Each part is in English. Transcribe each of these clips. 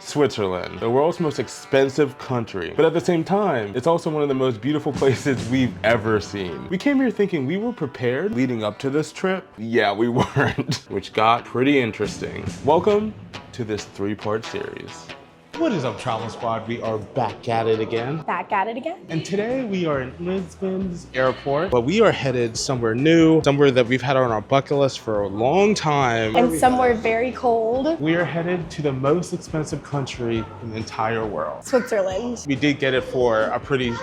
Switzerland, the world's most expensive country. But at the same time, it's also one of the most beautiful places we've ever seen. We came here thinking we were prepared leading up to this trip. Yeah, we weren't, which got pretty interesting. Welcome to this 3-part series. What is up, Travel Squad? We are back at it again. Back at it again. And today we are in Lisbon's airport, but we are headed somewhere new, somewhere that we've had on our bucket list for a long time. And somewhere very cold. We are headed to the most expensive country in the entire world. Switzerland. We did get it for a pretty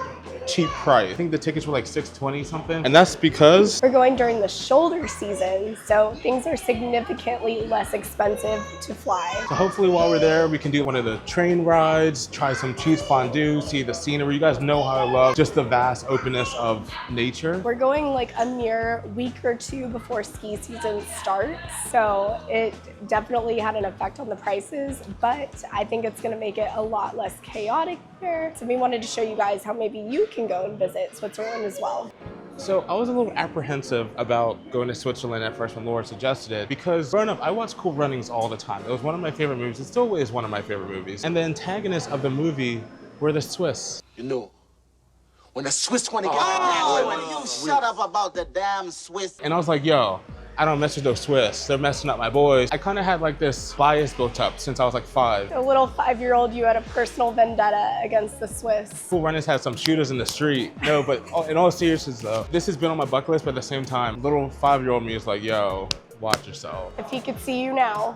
cheap price. I think the tickets were like $620 something. And that's because we're going during the shoulder season, so things are significantly less expensive to fly. So hopefully while we're there, we can do one of the train rides, try some cheese fondue, see the scenery. You guys know how I love just the vast openness of nature. We're going like a mere week or two before ski season starts, so it definitely had an effect on the prices, but I think it's gonna make it a lot less chaotic there. So we wanted to show you guys how maybe you can go and visit Switzerland as well. So I was a little apprehensive about going to Switzerland at first when Laura suggested it, because growing up, I watched Cool Runnings all the time. It was one of my favorite movies. It still is one of my favorite movies. And the antagonists of the movie were the Swiss. You know, when the Swiss want to get you shut up about the damn Swiss. And I was like, yo, I don't mess with those Swiss. They're messing up my boys. I kind of had like this bias built up since I was like 5. A little 5-year-old, you had a personal vendetta against the Swiss. Cool Runnings had some shooters in the street. No, but in all seriousness though, this has been on my bucket list, but at the same time, little 5-year-old me is like, yo, watch yourself. If he could see you now.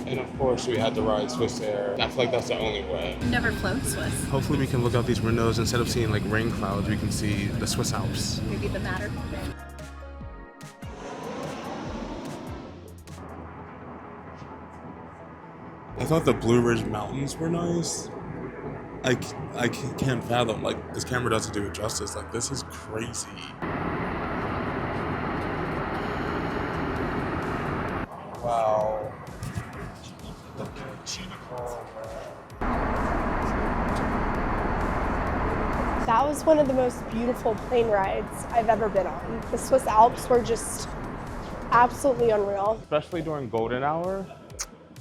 And of course, we had to ride Swiss Air. I feel like that's the only way. Never flown Swiss. Hopefully we can look out these windows. Instead of seeing like rain clouds, we can see the Swiss Alps. Maybe the matter. I thought the Blue Ridge Mountains were nice. I can't fathom, like, this camera doesn't do it justice. Like, this is crazy. Wow. That was one of the most beautiful plane rides I've ever been on. The Swiss Alps were just absolutely unreal. Especially during golden hour.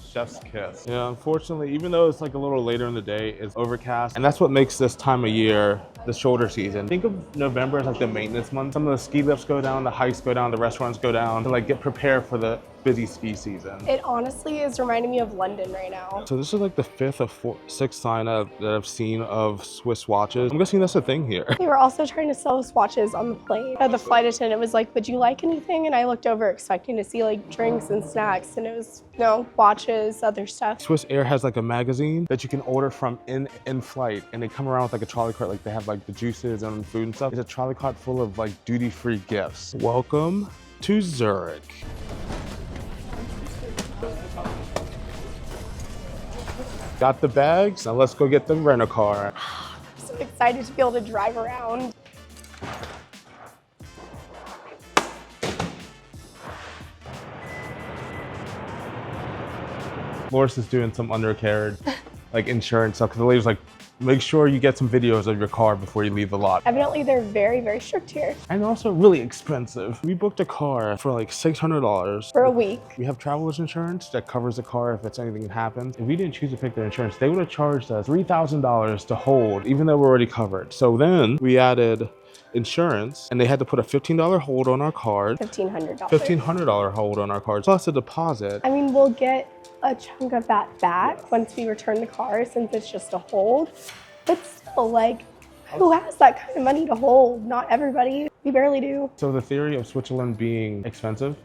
Chef's kiss. Yeah, unfortunately, even though it's like a little later in the day, it's overcast. And that's what makes this time of year the shoulder season. Think of November as like the maintenance month. Some of the ski lifts go down, the hikes go down, the restaurants go down to like get prepared for the busy ski season. It honestly is reminding me of London right now. So this is like the 5th or 6th sign that I've seen of Swiss watches. I'm guessing that's a thing here. They were also trying to sell us watches on the plane. The flight attendant was like, would you like anything? And I looked over expecting to see like drinks and snacks, and it was, no, watches, other stuff. Swiss Air has like a magazine that you can order from in flight, and they come around with like a trolley cart, like they have like the juices and food and stuff. It's a trolley cart full of like duty-free gifts. Welcome to Zurich. Got the bags, now let's go get the rent-a-car. I'm so excited to be able to drive around. Loris is doing some undercarriage, like insurance stuff, because the lady was like, make sure you get some videos of your car before you leave the lot. Evidently, they're very, very strict here. And also really expensive. We booked a car for like $600. For a week. We have traveler's insurance that covers the car if anything happens. If we didn't choose to pick their insurance, they would have charged us $3,000 to hold, even though we're already covered. So then we added insurance, and they had to put a $15 hold on our card. $1,500. $1,500 hold on our card, plus a deposit. I mean, we'll get a chunk of that back once we return the car, since it's just a hold. But still, like, who has that kind of money to hold? Not everybody. We barely do. So the theory of Switzerland being expensive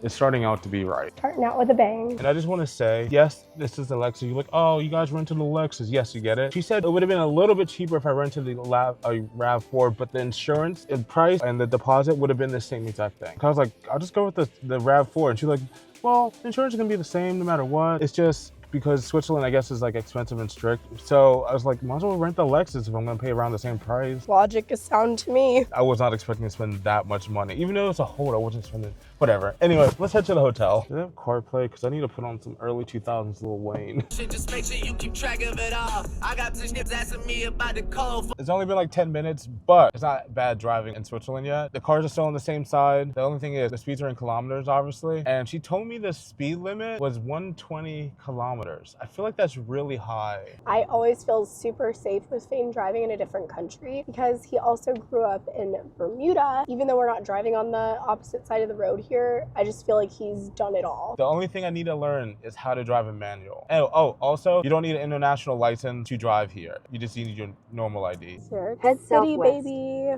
is starting out to be right. Starting out with a bang. And I just want to say, yes, this is the Lexus. You're like, oh, you guys rented the Lexus. Yes, you get it. She said it would have been a little bit cheaper if I rented the RAV4, but the insurance and price and the deposit would have been the same exact thing. I was like, I'll just go with the RAV4. And she's like, well, insurance is gonna be the same no matter what. It's just because Switzerland, I guess, is like expensive and strict. So I was like, might as well rent the Lexus if I'm gonna pay around the same price. Logic is sound to me. I was not expecting to spend that much money. Even though it's a hold, I wasn't spending, whatever. Anyway, let's head to the hotel. Do they have CarPlay? Because I need to put on some early 2000s Lil Wayne. Just make sure you keep track of it all. I got two niggas asking me about the code. It's only been like 10 minutes, but it's not bad driving in Switzerland yet. The cars are still on the same side. The only thing is the speeds are in kilometers, obviously. And she told me the speed limit was 120 kilometers. I feel like that's really high. I always feel super safe with Fane driving in a different country because he also grew up in Bermuda. Even though we're not driving on the opposite side of the road here, I just feel like he's done it all. The only thing I need to learn is how to drive a manual. Oh, also, you don't need an international license to drive here. You just need your normal ID. Zurich Head City, southwest. baby.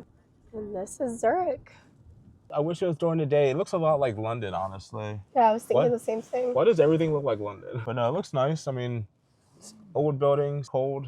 And this is Zurich. I wish it was during the day. It looks a lot like London, honestly. Yeah, I was thinking What? the same thing. Why does everything look like London? But no, it looks nice. I mean, old buildings, cold.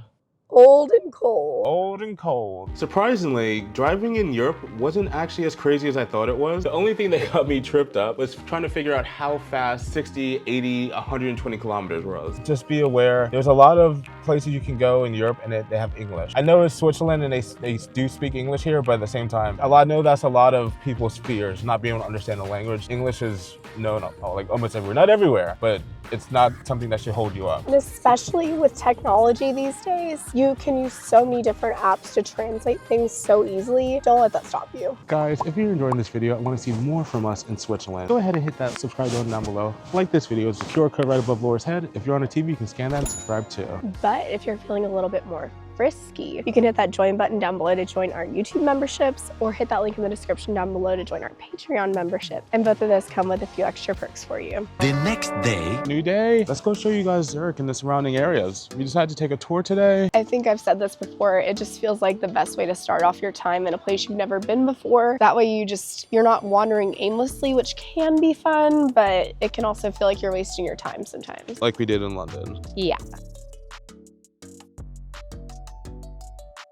Old and cold. Old and cold. Surprisingly, driving in Europe wasn't actually as crazy as I thought it was. The only thing that got me tripped up was trying to figure out how fast 60, 80, 120 kilometers was. Just be aware, there's a lot of places you can go in Europe and they have English. I know it's Switzerland and they do speak English here, but at the same time, I know that's a lot of people's fears, not being able to understand the language. English is known like almost everywhere, not everywhere, but it's not something that should hold you up. And especially with technology these days, you can use so many different apps to translate things so easily. Don't let that stop you. Guys, if you're enjoying this video and want to see more from us in Switzerland, go ahead and hit that subscribe button down below. Like this video, it's a QR code right above Laura's head. If you're on a TV, you can scan that and subscribe too. But if you're feeling a little bit more frisky, you can hit that join button down below to join our YouTube memberships, or hit that link in the description down below to join our Patreon membership. And both of those come with a few extra perks for you. The next day. New day. Let's go show you guys Zurich and the surrounding areas. We decided to take a tour today. I think I've said this before, it just feels like the best way to start off your time in a place you've never been before. That way you're not wandering aimlessly, which can be fun, but it can also feel like you're wasting your time sometimes. Like we did in London. Yeah.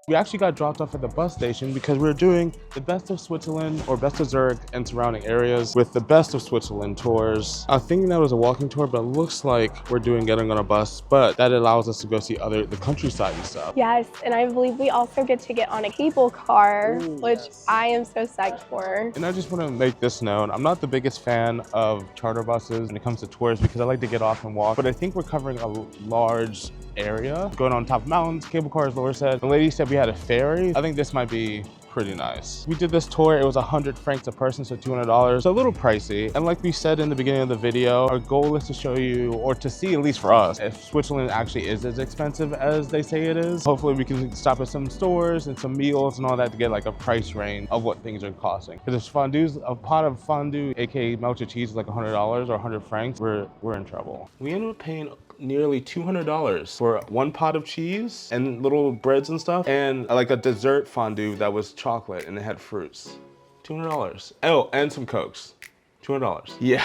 We actually got dropped off at the bus station because we were doing the best of Switzerland or best of Zurich and surrounding areas with the best of Switzerland tours. I was thinking that was a walking tour, but it looks like we're getting on a bus, but that allows us to go see the countryside and stuff. Yes, and I believe we also get to get on a cable car, which I am so psyched for. And I just want to make this known. I'm not the biggest fan of charter buses when it comes to tours because I like to get off and walk, but I think we're covering a large area, going on top of mountains, cable cars, Laura said. The lady said we had a ferry. I think this might be pretty nice. We did this tour, it was 100 francs a person, so $200. So a little pricey. And like we said in the beginning of the video, our goal is to show you, or to see at least for us, if Switzerland actually is as expensive as they say it is. Hopefully we can stop at some stores and some meals and all that to get like a price range of what things are costing. Because if a pot of fondue, aka melted cheese, is like $100 or 100 francs, we're in trouble. We ended up paying nearly $200 for one pot of cheese and little breads and stuff, and like a dessert fondue that was chocolate and it had fruits. $200. Oh, and some Cokes. $200. Yeah.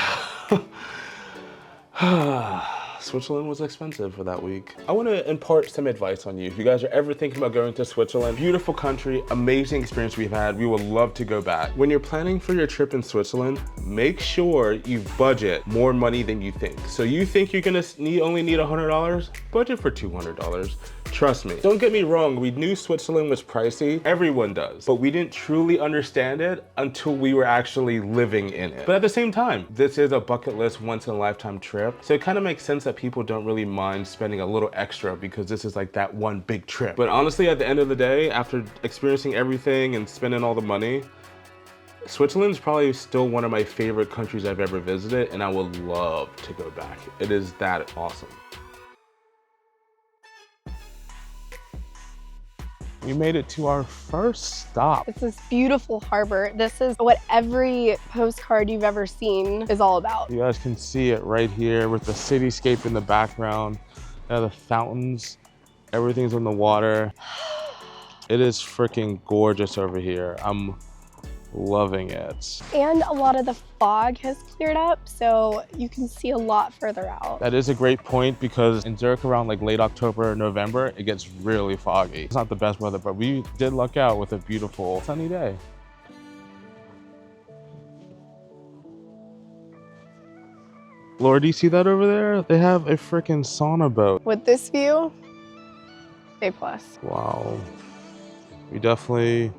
Switzerland was expensive for that week. I want to impart some advice on you. If you guys are ever thinking about going to Switzerland, beautiful country, amazing experience we've had. We would love to go back. When you're planning for your trip in Switzerland, make sure you budget more money than you think. So you think you're gonna only need $100? Budget for $200. Trust me. Don't get me wrong, we knew Switzerland was pricey. Everyone does. But we didn't truly understand it until we were actually living in it. But at the same time, this is a bucket list, once in a lifetime trip. So it kind of makes sense that people don't really mind spending a little extra because this is like that one big trip. But honestly, at the end of the day, after experiencing everything and spending all the money, Switzerland's probably still one of my favorite countries I've ever visited, and I would love to go back. It is that awesome. We made it to our first stop. It's this beautiful harbor. This is what every postcard you've ever seen is all about. You guys can see it right here with the cityscape in the background. The fountains, everything's on the water. It is freaking gorgeous over here. I'm loving it. And a lot of the fog has cleared up, so you can see a lot further out. That is a great point because in Zurich around like late October, November, it gets really foggy. It's not the best weather, but we did luck out with a beautiful sunny day. Laura, do you see that over there? They have a freaking sauna boat. With this view, A+. Wow. We definitely,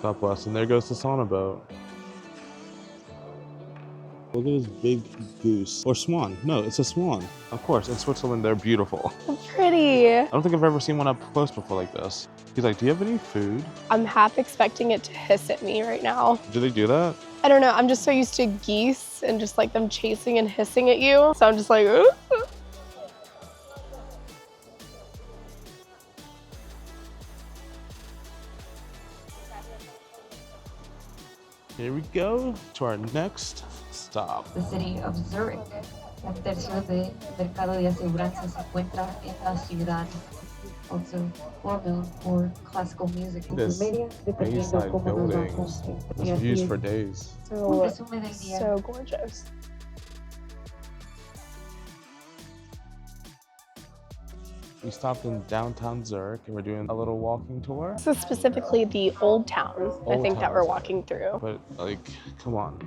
God bless. And there goes the sauna boat. Look at this big goose. Or swan. No, it's a swan. Of course, in Switzerland, they're beautiful. Pretty. I don't think I've ever seen one up close before like this. He's like, do you have any food? I'm half expecting it to hiss at me right now. Do they do that? I don't know, I'm just so used to geese and just like them chasing and hissing at you. So I'm just like, ooh. Here we go to our next stop. The city of Zurich. Un tercio del mercado de aseguranza se encuentra en la ciudad. Also well known for classical music. This Bayside buildings. This views for days. So gorgeous. We stopped in downtown Zurich and we're doing a little walking tour. This is specifically the old town, I think, that we're walking through. But like, come on.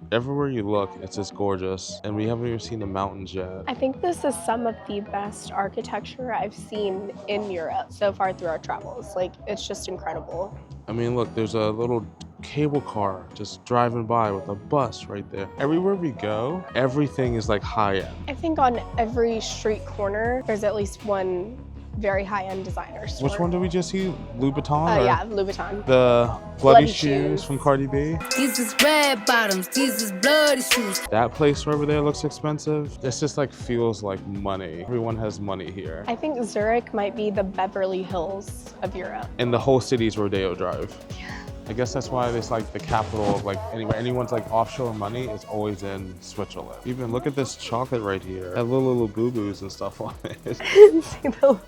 Everywhere you look, it's just gorgeous. And we haven't even seen the mountains yet. I think this is some of the best architecture I've seen in Europe so far through our travels. Like, it's just incredible. I mean, look, there's a little cable car just driving by with a bus right there. Everywhere we go, everything is like high end. I think on every street corner, there's at least one very high-end designer store. Which one did we just see? Louboutin? Yeah, Louboutin. The bloody shoes from Cardi B? These is red bottoms, these is bloody shoes. That place over there looks expensive. This just like feels like money. Everyone has money here. I think Zurich might be the Beverly Hills of Europe. And the whole city's Rodeo Drive. I guess that's why it's like the capital of like anywhere. Anyone's like offshore money is always in Switzerland. Even look at this chocolate right here. That little boo-boos and stuff on it. See the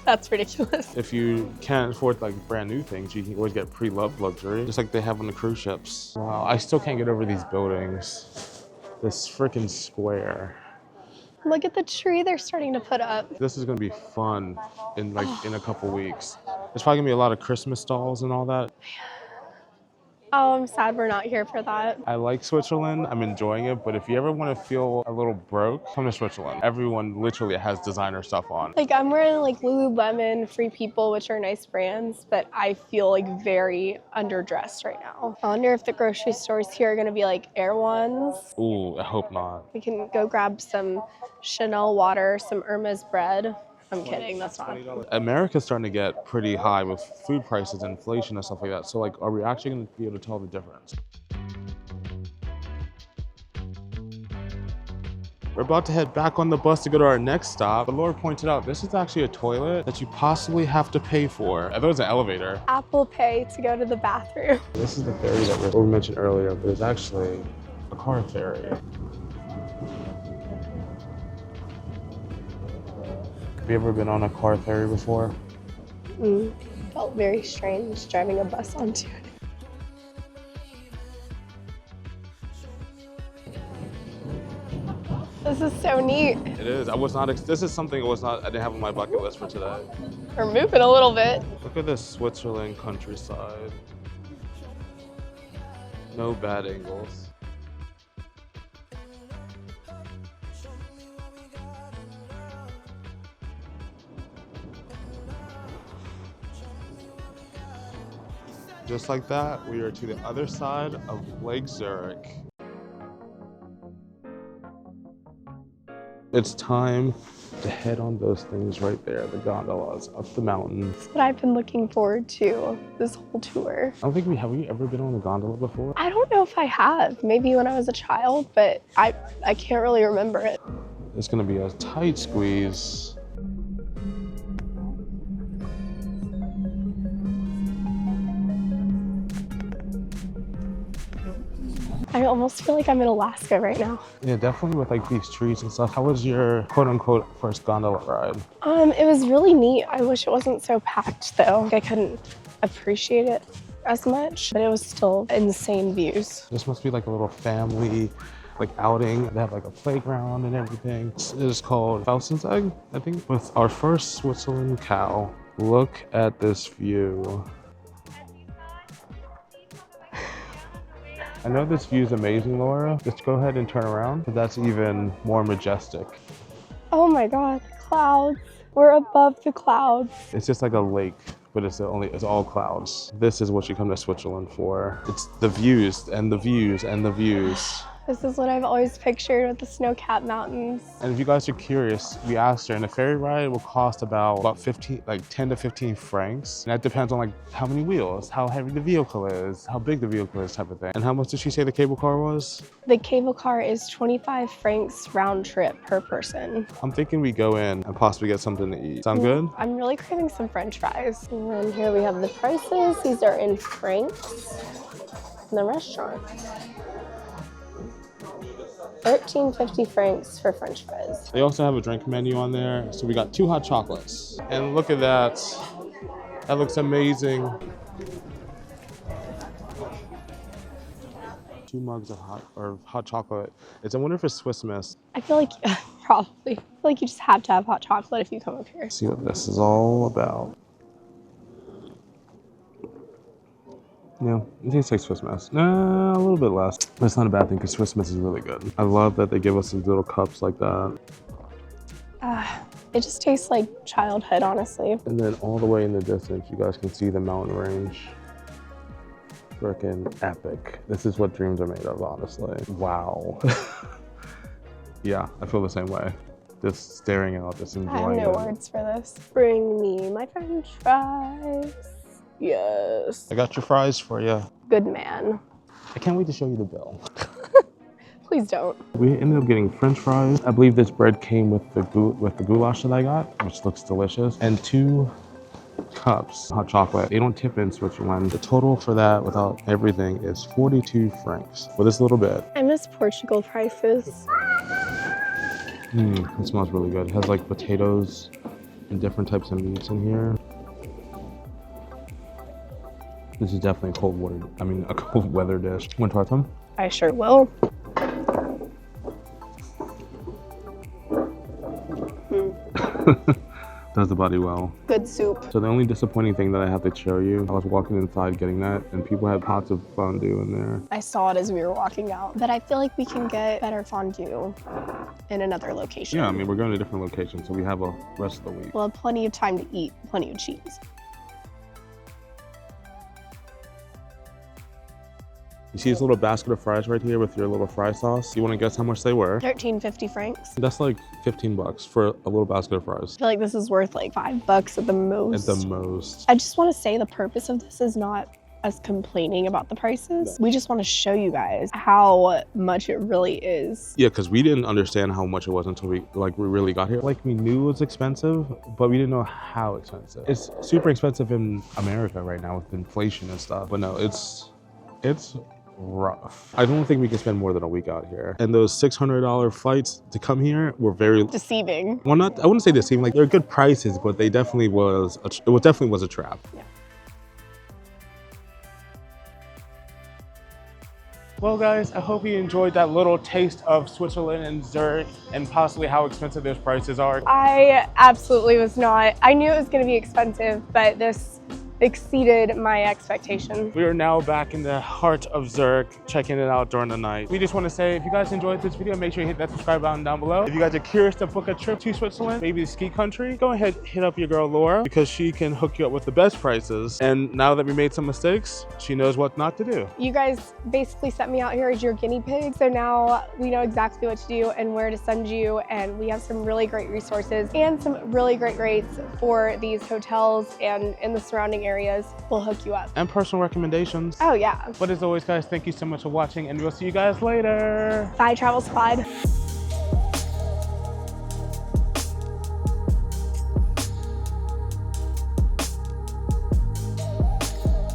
That's ridiculous. If you can't afford like brand new things, you can always get pre-loved luxury, just like they have on the cruise ships. Wow, I still can't get over these buildings. This freaking square. Look at the tree they're starting to put up. This is gonna be fun in in a couple weeks. There's probably gonna be a lot of Christmas stalls and all that. Oh, I'm sad we're not here for that. I like Switzerland, I'm enjoying it, but if you ever want to feel a little broke, come to Switzerland. Everyone literally has designer stuff on. Like, I'm wearing like Lululemon, Free People, which are nice brands, but I feel like very underdressed right now. I wonder if the grocery stores here are gonna be like Erewhon's. Ooh, I hope not. We can go grab some Chanel water, some Irma's bread. I'm kidding, that's not. America's starting to get pretty high with food prices, inflation and stuff like that. So like, are we actually gonna be able to tell the difference? We're about to head back on the bus to go to our next stop. But Laura pointed out, this is actually a toilet that you possibly have to pay for. I thought it was an elevator. Apple Pay to go to the bathroom. This is the ferry that we mentioned earlier, but it's actually a car ferry. Have you ever been on a car ferry before? Felt very strange driving a bus onto it. This is so neat. It is. I was not. This is something I didn't have on my bucket list for today. We're moving a little bit. Look at this Switzerland countryside. No bad angles. Just like that, we are to the other side of Lake Zurich. It's time to head on those things right there, the gondolas up the mountain. That's what I've been looking forward to this whole tour. I don't think have we ever been on a gondola before? I don't know if I have. Maybe when I was a child, but I can't really remember it. It's gonna be a tight squeeze. I almost feel like I'm in Alaska right now. Yeah, definitely with like these trees and stuff. How was your quote unquote first gondola ride? It was really neat. I wish it wasn't so packed though. I couldn't appreciate it as much, but it was still insane views. This must be like a little family like outing. They have like a playground and everything. It is called Felsenegg, I think. With our first Switzerland cow. Look at this view. I know this view is amazing, Laura. Just go ahead and turn around, because that's even more majestic. Oh my God, clouds. We're above the clouds. It's just like a lake, but it's all clouds. This is what you come to Switzerland for. It's the views and the views and the views. This is what I've always pictured with the snow-capped mountains. And if you guys are curious, we asked her, and a ferry ride will cost about 15, like 10 to 15 francs. And that depends on like how many wheels, how heavy the vehicle is, how big the vehicle is, type of thing. And how much did she say the cable car was? The cable car is 25 francs round trip per person. I'm thinking we go in and possibly get something to eat. Sound good? I'm really craving some French fries. And then here we have the prices. These are in francs in the restaurant. 13.50 francs for French fries. They also have a drink menu on there. So we got 2 hot chocolates. And look at that. That looks amazing. 2 mugs of hot chocolate. I wonder if it's Swiss Miss. I feel like, probably. I feel like you just have to have hot chocolate if you come up here. Let's see what this is all about. Yeah, it tastes like Swiss Miss. Nah, a little bit less. But it's not a bad thing because Swiss Miss is really good. I love that they give us these little cups like that. It just tastes like childhood, honestly. And then all the way in the distance, you guys can see the mountain range. Freaking epic. This is what dreams are made of, honestly. Wow. Yeah, I feel the same way. Just staring out, just enjoying it. I have no words for this. Bring me my French fries. Yes. I got your fries for you. Good man. I can't wait to show you the bill. Please don't. We ended up getting French fries. I believe this bread came with the goulash that I got, which looks delicious, and 2 cups hot chocolate. They don't tip in Switzerland. The total for that without everything is 42 francs for this little bit. I miss Portugal prices. It smells really good. It has like potatoes and different types of meats in here. This is definitely a cold weather dish. Want to try some? I sure will. Does the body well. Good soup. So the only disappointing thing that I have to show you, I was walking inside getting that, and people had pots of fondue in there. I saw it as we were walking out, but I feel like we can get better fondue in another location. Yeah, I mean, we're going to different locations, so we have a rest of the week. We'll have plenty of time to eat, plenty of cheese. You see this little basket of fries right here with your little fry sauce? You want to guess how much they were? 13.50 francs. That's like 15 bucks for a little basket of fries. I feel like this is worth like $5 at the most. At the most. I just want to say the purpose of this is not us complaining about the prices. We just want to show you guys how much it really is. Yeah, because we didn't understand how much it was until we really got here. Like, we knew it was expensive, but we didn't know how expensive. It's super expensive in America right now with inflation and stuff. But no, it's rough. I don't think we can spend more than a week out here. And those $600 flights to come here were very deceiving. Well, I wouldn't say deceiving. Like, they're good prices, but they definitely was a trap. Yeah. Well, guys, I hope you enjoyed that little taste of Switzerland and Zurich and possibly how expensive those prices are. I absolutely was not. I knew it was going to be expensive, but this exceeded my expectations. We are now back in the heart of Zurich, checking it out during the night. We just want to say, if you guys enjoyed this video, make sure you hit that subscribe button down below. If you guys are curious to book a trip to Switzerland, maybe the ski country, go ahead, hit up your girl Laura, because she can hook you up with the best prices. And now that we made some mistakes, she knows what not to do. You guys basically sent me out here as your guinea pig. So now we know exactly what to do and where to send you. And we have some really great resources and some really great rates for these hotels and in the surrounding areas. We'll hook you up. And personal recommendations. Oh yeah. But as always, guys, thank you so much for watching, and we'll see you guys later. Bye, Travel Squad.